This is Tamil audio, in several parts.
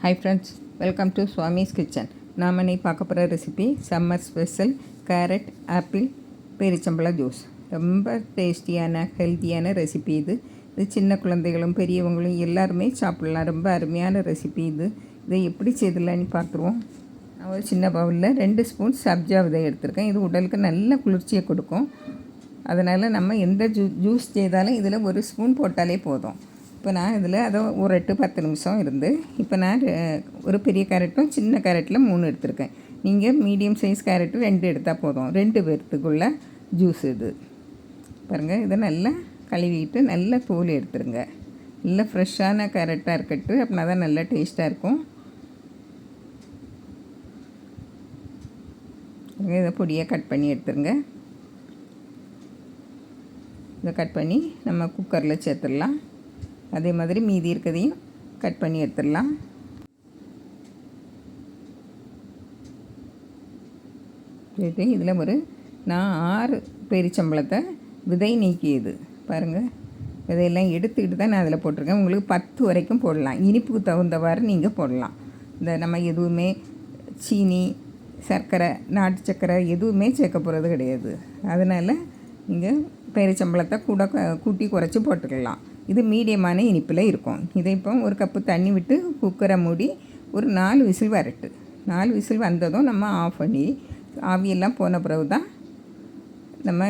Hi friends, welcome to Swami's kitchen. நாம் இன்னைக்கு பார்க்க போகிற recipe summer special carrot apple பேரிச்சம்பழம் ஜூஸ். ரொம்ப டேஸ்டியான ஹெல்த்தியான ரெசிபி இது. சின்ன குழந்தைகளும் பெரியவங்களும் எல்லாருமே சாப்பிட்லாம். ரொம்ப அருமையான ரெசிபி இது. இதை எப்படி செய்திடலான்னு பார்த்துருவோம். நான் ஒரு சின்ன பவுலில் 2 ஸ்பூன் சப்ஜா விதை எடுத்திருக்கேன். இது உடலுக்கு நல்ல குளிர்ச்சியை கொடுக்கும். அதனால் நம்ம எந்த ஜூஸ் செய்தாலும் இதில் 1 ஸ்பூன் போட்டாலே போதும். இப்போ நான் இதில் அதை ஒரு 10 நிமிஷம் இருந்து இப்போ நான் ஒரு பெரிய கேரட்டும் சின்ன கேரட்டில் 3 எடுத்திருக்கேன். நீங்கள் மீடியம் சைஸ் கேரட்டு 2 எடுத்தால் போதும். 2 பேர்த்துக்குள்ள ஜூஸ் இது. பாருங்கள், இதை நல்லா கழுவிட்டு நல்லா தோல் எடுத்துருங்க. நல்லா ஃப்ரெஷ்ஷான கேரட்டாக இருக்கட்டும், அப்படின்னா தான் நல்லா டேஸ்ட்டாக இருக்கும். இதை பொடியாக கட் பண்ணி எடுத்துருங்க. இதை கட் பண்ணி நம்ம குக்கரில் சேர்த்துடலாம். அதே மாதிரி மீதி இருக்கிறதையும் கட் பண்ணி எடுத்துடலாம். இதில் நான் 6 பேரிச்சம்பழத்தை விதை நீக்கியது பாருங்கள். விதையெல்லாம் எடுத்துக்கிட்டு தான் நான் அதில் போட்டிருக்கேன். உங்களுக்கு 10 வரைக்கும் போடலாம். இனிப்புக்கு தகுந்தவாறு நீங்கள் போடலாம். இந்த நம்ம எதுவுமே சீனி, சர்க்கரை, நாட்டு சர்க்கரை எதுவுமே சேர்க்க போகிறது கிடையாது. அதனால் நீங்கள் பேரிச்சம்பழத்தை கூட்டி குறைச்சி போட்டுக்கலாம். இது மீடியமான இனிப்பில் இருக்கும். இதை இப்போ ஒரு கப்பு தண்ணி விட்டு குக்கரை மூடி ஒரு 4 விசில் வரட்டு. 4 விசில் வந்ததும் நம்ம ஆஃப் பண்ணி ஆவியெல்லாம் போன பிறகு தான் நம்ம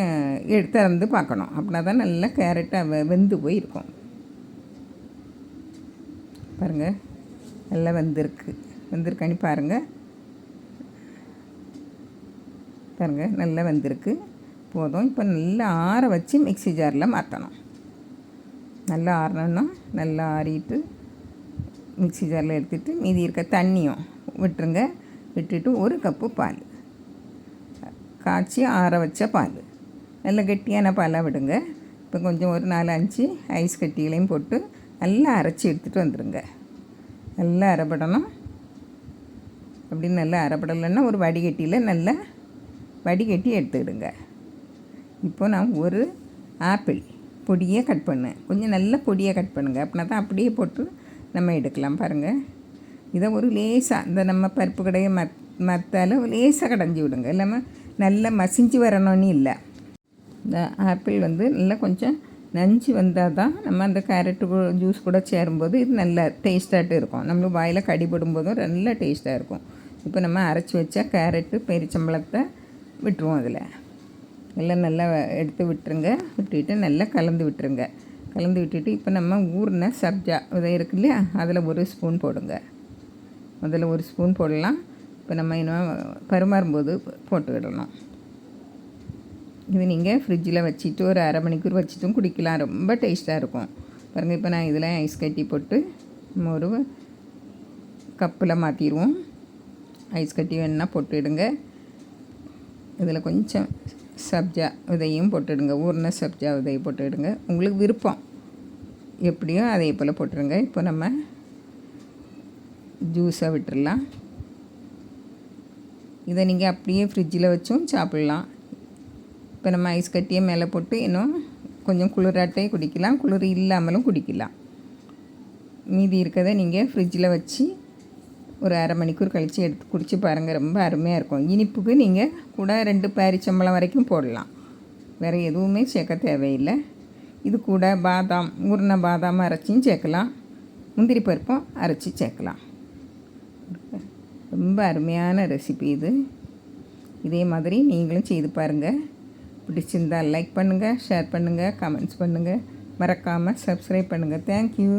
திறந்து பார்க்கணும். அப்படின்னா தான் நல்லா கேரட்டை வெந்து போய் இருக்கும். பாருங்கள், நல்லா வெந்திருக்கான்னு பாருங்கள். நல்லா வெந்திருக்கு. போதும். இப்போ நல்லா ஆற வச்சு மிக்ஸி ஜாரில் மாற்றணும். நல்லா ஆறணுன்னா நல்லா ஆறிட்டு மிக்ஸி ஜாரில் எடுத்துகிட்டு மீதி இருக்க தண்ணியும் விட்டுருங்க. விட்டுட்டு 1 கப்பு பால் காய்ச்சி ஆற வச்ச பால், நல்ல கெட்டியான பாலாக விடுங்க. இப்போ கொஞ்சம் ஒரு 4-5 ஐஸ் கட்டிகளையும் போட்டு நல்லா அரைச்சி எடுத்துகிட்டு வந்துடுங்க. நல்லா அரைப்படணும். அப்படின்னு நல்லா அரைப்படலைன்னா ஒரு வடிகட்டியில் நல்லா வடிகட்டி எடுத்துக்கிடுங்க. இப்போ நான் ஒரு ஆப்பிள் பொடியை கட் பண்ணேன். கொஞ்சம் நல்ல பொடியை கட் பண்ணுங்கள். அப்படின்னா தான் அப்படியே போட்டு நம்ம எடுக்கலாம். பாருங்கள், இதை ஒரு லேசாக இந்த நம்ம பருப்பு கடையை மத்தால் லேசாக கடைஞ்சி விடுங்க. இல்லாமல் நல்லா மசிஞ்சு வரணும்னு இல்லை. இந்த ஆப்பிள் நல்லா கொஞ்சம் நஞ்சு வந்தால் தான் நம்ம அந்த கேரட்டு ஜூஸ் கூட சேரும்போது இது நல்லா டேஸ்ட்டாகிட்டு இருக்கும். நம்மளுக்கு வாயில் கடிபடும் போதும் நல்லா டேஸ்ட்டாக இருக்கும். இப்போ நம்ம அரைச்சி வச்ச கேரட்டு பேரிச்சம்பழத்தை விட்டுருவோம். அதில் எல்லாம் நல்லா எடுத்து விட்டுருங்க. விட்டுட்டு நல்லா கலந்து விட்டுருங்க. கலந்து விட்டுட்டு இப்போ நம்ம ஊறின சப்ஜா விதை இருக்கு இல்லையா, அதில் 1 ஸ்பூன் போடுங்க. முதல்ல 1 ஸ்பூன் போடலாம். இப்போ நம்ம இன்னும் பரிமாறும்போது போட்டுக்கிடணும். இது நீங்கள் ஃப்ரிட்ஜில் வச்சுட்டு ஒரு அரை மணிக்கூர் வச்சுட்டும் குடிக்கலாம். ரொம்ப டேஸ்ட்டாக இருக்கும். பாருங்கள், இப்போ நான் இதில் ஐஸ் கட்டி போட்டு நம்ம ஒரு கப்பில் மாற்றிடுவோம். ஐஸ் கட்டி வேணுன்னா போட்டுவிடுங்க. இதில் கொஞ்சம் சப்ஜா விதையும் போட்டுடுங்க. ஊறின சப்ஜா விதையை போட்டுவிடுங்க. உங்களுக்கு விருப்பம் எப்படியோ அதே போல் போட்டுருங்க. இப்போ நம்ம ஜூஸை விட்டுடலாம். இதை நீங்கள் அப்படியே ஃப்ரிட்ஜில் வச்சும் சாப்பிட்லாம். இப்போ நம்ம ஐஸ் கட்டியை மேலே போட்டு இன்னும் கொஞ்சம் குளிராட்டே குடிக்கலாம், குளிர் இல்லாமலும் குடிக்கலாம். மீதி இருக்கிறத நீங்கள் ஃப்ரிட்ஜில் வச்சு ஒரு அரை மணிக்கூர் கழித்து எடுத்து குடித்து பாருங்கள். ரொம்ப அருமையாக இருக்கும். இனிப்புக்கு நீங்கள் கூட 2 பேரிச்சம்பழம் வரைக்கும் போடலாம். வேறு எதுவுமே சேர்க்க தேவையில்லை. இது கூட பாதாம், ஊறின பாதாம் அரைச்சியும் சேர்க்கலாம், முந்திரி பருப்பும் அரைச்சி சேர்க்கலாம். ரொம்ப அருமையான ரெசிபி இது. இதே மாதிரி நீங்களும் செய்து பாருங்கள். பிடிச்சிருந்தால் லைக் பண்ணுங்கள், ஷேர் பண்ணுங்கள், கமெண்ட்ஸ் பண்ணுங்கள். மறக்காமல் சப்ஸ்கிரைப் பண்ணுங்கள். தேங்க்யூ.